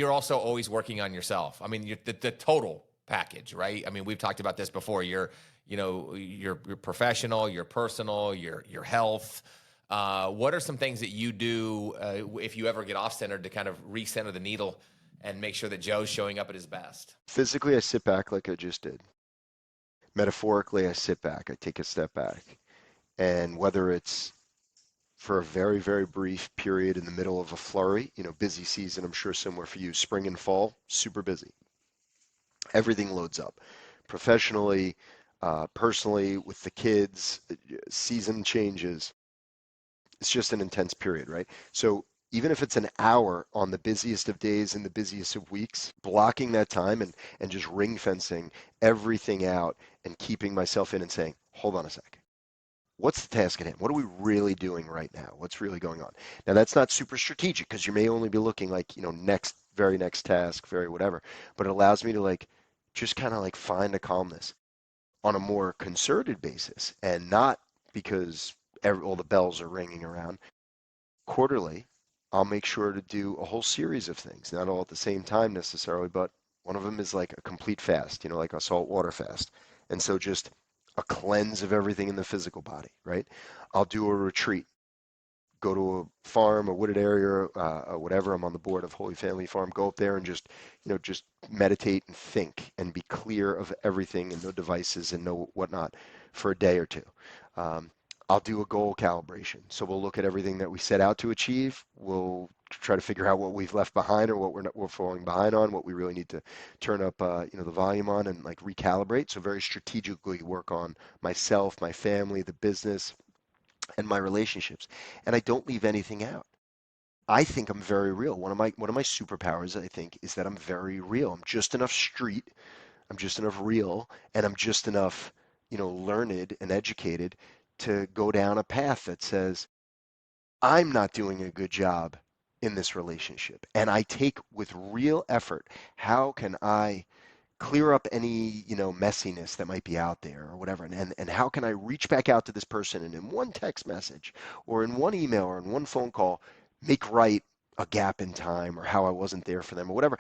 You're also always working on yourself. I mean, the total package, right? I mean, we've talked about this before. You're professional, your personal, your health. What are some things that you do if you ever get off centered to kind of recenter the needle and make sure that Joe's showing up at his best? Physically, I sit back like I just did. Metaphorically, I sit back, I take a step back. And whether it's for a very, very brief period in the middle of a flurry, busy season, I'm sure somewhere for you, spring and fall, super busy. Everything loads up. Professionally, personally, with the kids, season changes. It's just an intense period, right? So even if it's an hour on the busiest of days and the busiest of weeks, blocking that time and just ring fencing everything out and keeping myself in and saying, hold on a sec. What's the task at hand? What are we really doing right now? What's really going on? Now that's not super strategic because you may only be looking like, very next task, very whatever, but it allows me to just kind of find a calmness on a more concerted basis and not because all the bells are ringing around. Quarterly, I'll make sure to do a whole series of things, not all at the same time necessarily, but one of them is like a complete fast, like a salt water fast. And so just a cleanse of everything in the physical body, right? I'll do a retreat, go to a farm, a wooded area, or whatever. I'm on the board of Holy Family Farm. Go up there and just meditate and think and be clear of everything and no devices and no whatnot for a day or two. Um, I'll do a goal calibration. So we'll look at everything that we set out to achieve. We'll try to figure out what we've left behind or what we're falling behind on, what we really need to turn up, the volume on and recalibrate. So very strategically work on myself, my family, the business, and my relationships. And I don't leave anything out. I think I'm very real. One of my superpowers, I think, is that I'm very real. I'm just enough street, I'm just enough real, and I'm just enough, learned and educated to go down a path that says I'm not doing a good job in this relationship. And I take with real effort, how can I clear up any messiness that might be out there or whatever, and how can I reach back out to this person and in one text message or in one email or in one phone call make right a gap in time or how I wasn't there for them or whatever.